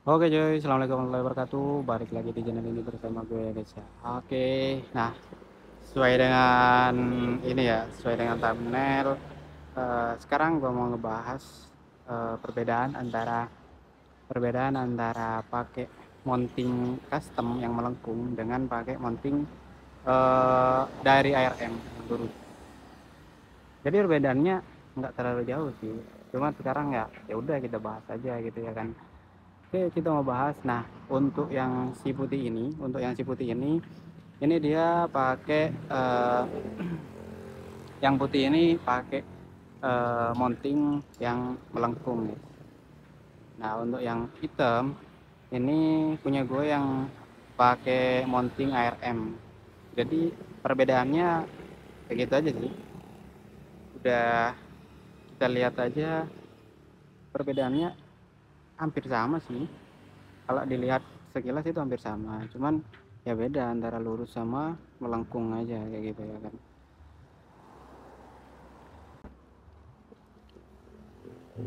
Oke cuy, assalamualaikum warahmatullahi wabarakatuh. Balik lagi di channel ini bersama gue ya guys ya. Oke, nah sesuai dengan ini ya, sesuai dengan thumbnail. Sekarang gue mau ngebahas perbedaan antara pakai mounting custom yang melengkung dengan pakai mounting dari ARM lurus. Jadi perbedaannya nggak terlalu jauh sih. Cuma sekarang ya udah kita bahas aja gitu ya kan. Oke, kita mau bahas. Nah, untuk yang si putih ini dia pakai yang putih ini pakai mounting yang melengkung nih. Nah, untuk yang hitam ini punya gue yang pakai mounting ARM. Jadi perbedaannya kayak gitu aja sih. Udah kita lihat aja perbedaannya hampir sama sih. Kalau dilihat sekilas itu hampir sama, cuman ya beda antara lurus sama melengkung aja kayak gitu ya kan.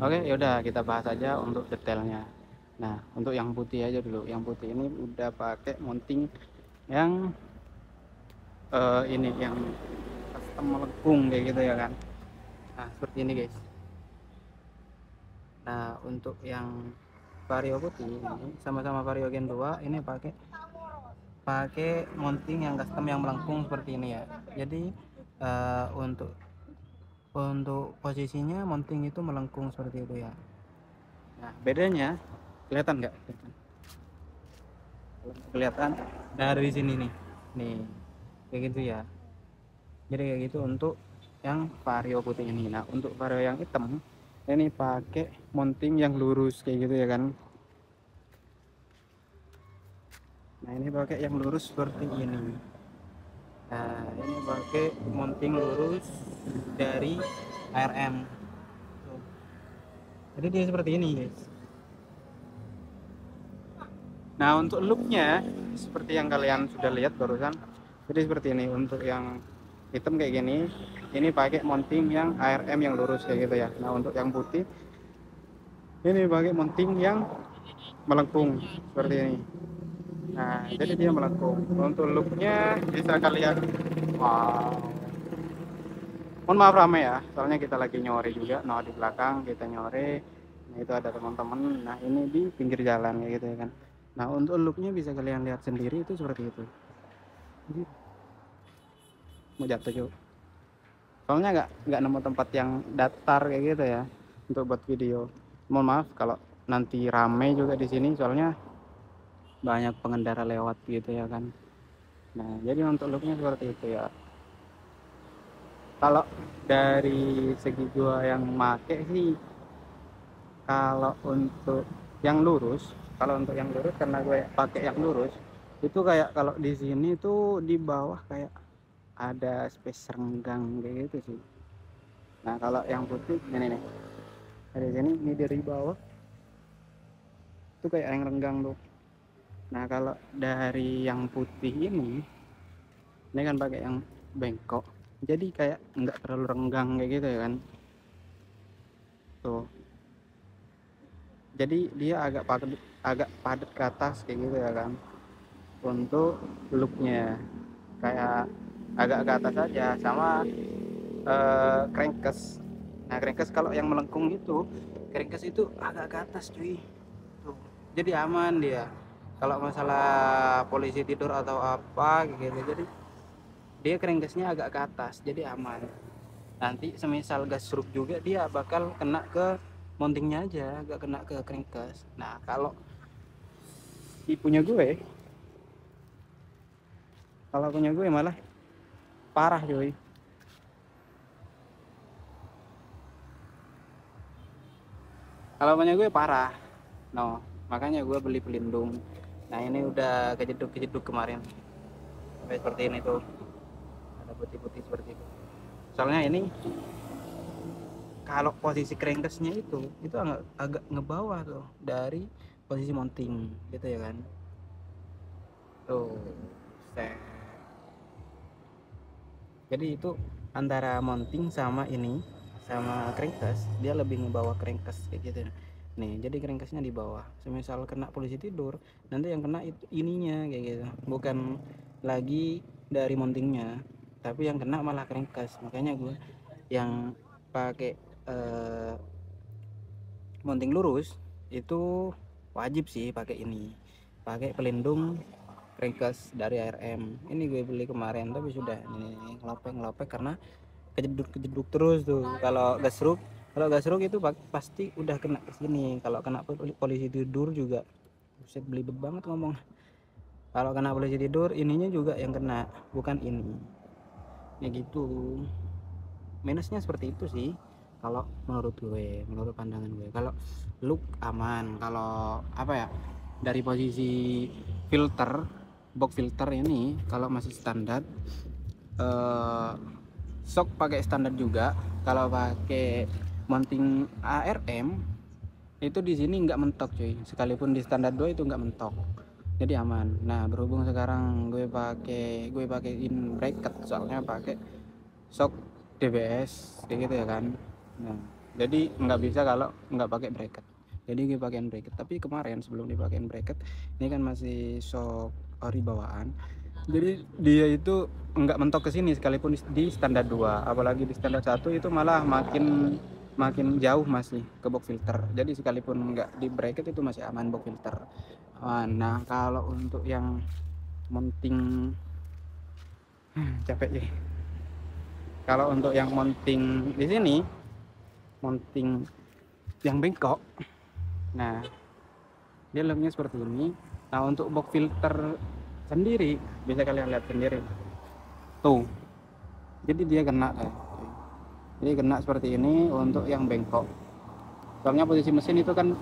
Oke, yaudah kita bahas aja untuk detailnya. Nah, untuk yang putih aja dulu. Yang putih ini udah pakai mounting yang ini yang custom melengkung kayak gitu ya kan. Nah, seperti ini guys. Nah, untuk yang Vario putih ini sama-sama Vario Gen 2 ini pakai pakai mounting yang custom yang melengkung seperti ini ya. Jadi untuk posisinya mounting itu melengkung seperti itu ya. Nah, bedanya kelihatan nggak? Kelihatan dari sini nih. Nih, kayak gitu ya. Jadi kayak gitu untuk yang vario putih ini. Nah, untuk vario yang hitam ini pakai mounting yang lurus kayak gitu ya kan. Nah, ini pakai yang lurus seperti ini. Nah, ini pakai mounting lurus dari ARM. Jadi dia seperti ini, guys. Nah, untuk looknya seperti yang kalian sudah lihat barusan. Jadi seperti ini. Untuk yang hitam kayak gini, ini pakai mounting yang ARM yang lurus kayak gitu ya. Nah, untuk yang putih ini pakai mounting yang melengkung seperti ini. Nah, jadi dia melengkung. Untuk looknya bisa kalian, wow. Mohon maaf ramai ya, soalnya kita lagi nyore juga. Nah, di belakang kita nyore. Nah, itu ada teman-teman. Nah, ini di pinggir jalan kayak gitu ya kan. Nah, untuk looknya bisa kalian lihat sendiri itu seperti itu. Jadi, mau jatuh juga. Soalnya nggak nemu tempat yang datar kayak gitu ya untuk buat video. Mohon maaf kalau nanti rame juga di sini, soalnya banyak pengendara lewat gitu ya kan. Nah, jadi untuk looknya seperti itu ya. Kalau dari segi gua yang make sih, kalau untuk yang lurus, karena gue pakai yang lurus, itu kayak kalau di sini tuh di bawah kayak ada space renggang kayak gitu sih. Nah, kalau yang putih ini nih, dari sini ini dari bawah tuh kayak yang renggang tuh. Nah, kalau dari yang putih ini kan pakai yang bengkok, jadi kayak nggak terlalu renggang kayak gitu ya kan. Tuh, jadi dia agak padat ke atas kayak gitu ya kan. Untuk looknya kayak agak ke atas aja, sama crankcase. Nah, crankcase kalau yang melengkung itu, crankcase itu agak ke atas cuy. Tuh, jadi aman dia kalau masalah polisi tidur atau apa gitu. Jadi dia crankcase-nya agak ke atas, jadi aman. Nanti semisal gas truk juga dia bakal kena ke mountingnya aja, gak kena ke crankcase. Nah, punya gue kalau punya gue malah parah cuy. Kalau punya gue parah, no, makanya gue beli pelindung. Nah, ini udah kejeduk kemarin sampai seperti ini tuh, ada putih-putih seperti itu. Soalnya ini kalau posisi crankcase-nya itu agak ngebawah tuh dari posisi mounting gitu ya kan. Tuh, set. Jadi itu antara mounting sama ini, sama crankcase, dia lebih ngebawa crankcase kayak gitu. nih, jadi crankcase-nya di bawah. Semisal kena polisi tidur, nanti yang kena ininya kayak gitu, bukan lagi dari mountingnya, tapi yang kena malah crankcase. Makanya gue yang pakai mounting lurus itu wajib sih pakai ini, pakai pelindung crankcase dari ARM. Ini gue beli kemarin tapi sudah ini ngelopek karena kejeduk terus tuh. Kalau gasruk itu pasti udah kena ke sini. Kalau kena polisi tidur juga, buset belibet banget ngomong. Kalau kena polisi tidur ininya juga yang kena, bukan ini. Ya gitu. Minusnya seperti itu sih. Kalau menurut pandangan gue, kalau look aman, kalau apa ya, dari posisi filter, box filter ini kalau masih standar, shock pakai standar juga. Kalau pakai mounting ARM itu di sini nggak mentok cuy, sekalipun di standar 2 itu nggak mentok, jadi aman. Nah berhubung sekarang gue pakein bracket, soalnya pakai shock DBS kayak gitu ya kan. Nah jadi nggak bisa kalau nggak pakai bracket, jadi gue pakein bracket. Tapi kemarin sebelum dipakein bracket, ini kan masih shock ori bawaan, jadi dia itu nggak mentok ke sini sekalipun di standar 2, apalagi di standar 1 itu malah makin jauh masih ke box filter. Jadi sekalipun nggak di bracket itu masih aman box filter. Nah kalau untuk yang mounting capek sih. Kalau untuk yang mounting di sini, mounting yang bengkok, nah dia looknya seperti ini. Nah untuk box filter sendiri bisa kalian lihat sendiri tuh, jadi dia kena jadi kena seperti ini untuk yang bengkok. Soalnya posisi mesin itu kan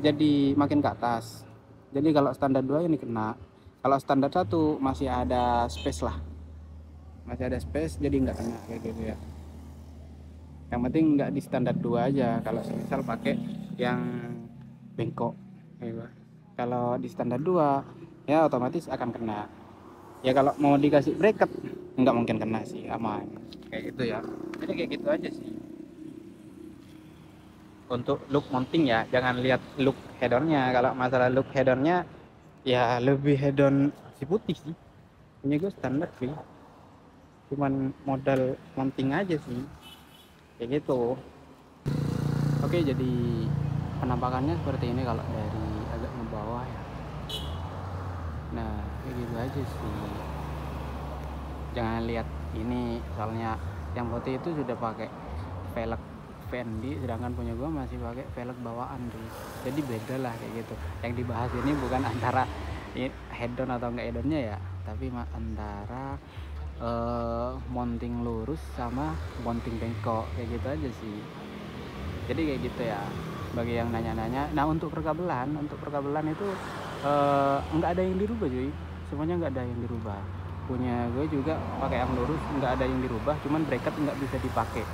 jadi makin ke atas, jadi kalau standar 2 ini kena. Kalau standar 1 masih ada space lah, masih ada space, jadi nggak kena kayak gitu ya. Yang penting nggak di standar 2 aja kalau misal pakai yang bengkok gitu. Kalau di standar 2 ya otomatis akan kena. Ya kalau mau dikasih bracket nggak mungkin kena sih, aman kayak gitu ya. Jadi kayak gitu aja sih untuk look mounting ya. Jangan lihat look head-onnya. Kalau masalah look head-onnya ya lebih head-on si putih sih, punya gue standar sih, cuman modal mounting aja sih kayak gitu. Oke, jadi penampakannya seperti ini kalau dari agak ke bawah ya. Nah kayak gitu aja sih, jangan lihat ini, soalnya yang putih itu sudah pakai velg Fendi, sedangkan punya gue masih pakai velg bawaan tuh. Jadi beda lah kayak gitu. Yang dibahas ini bukan antara head-on atau enggak head-onnya ya, tapi antara mounting lurus sama mounting bengkok, kayak gitu aja sih. Jadi kayak gitu ya, bagi yang nanya-nanya. Nah untuk perkabelan itu nggak ada yang dirubah cuy, semuanya nggak ada yang dirubah. Punya gue juga pakai yang lurus, nggak ada yang dirubah, cuman bracket nggak bisa dipakai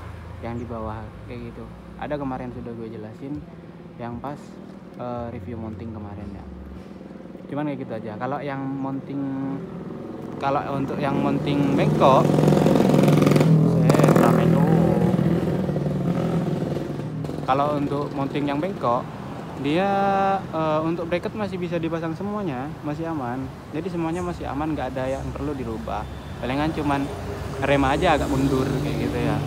yang di bawah kayak gitu. Ada kemarin sudah gue jelasin yang pas review mounting kemarin ya, cuman kayak gitu aja. Kalau yang mounting, kalau untuk yang mounting bengkok, kalau untuk mounting yang bengkok dia untuk bracket masih bisa dipasang semuanya, masih aman. Jadi semuanya masih aman, nggak ada yang perlu dirubah. Palingan cuman rem aja agak mundur kayak gitu ya.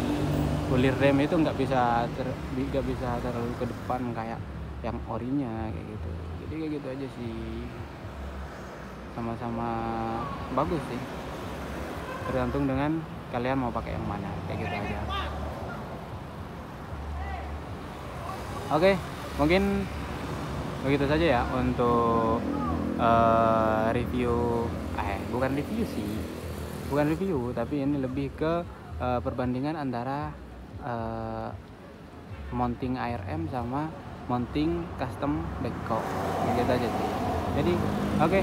Kulir rem itu nggak bisa terlalu ke depan kayak yang orinya kayak gitu. Jadi kayak gitu aja sih, sama-sama bagus sih, tergantung dengan kalian mau pakai yang mana, kayak gitu aja. Oke, mungkin begitu saja ya untuk review, bukan review tapi ini lebih ke perbandingan antara mounting ARM sama mounting custom bengkok, gitu aja sih. Jadi oke,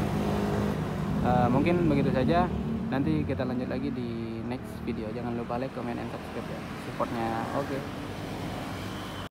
mungkin begitu saja. Nanti kita lanjut lagi di next video. Jangan lupa like, comment, and subscribe ya, supportnya. Oke.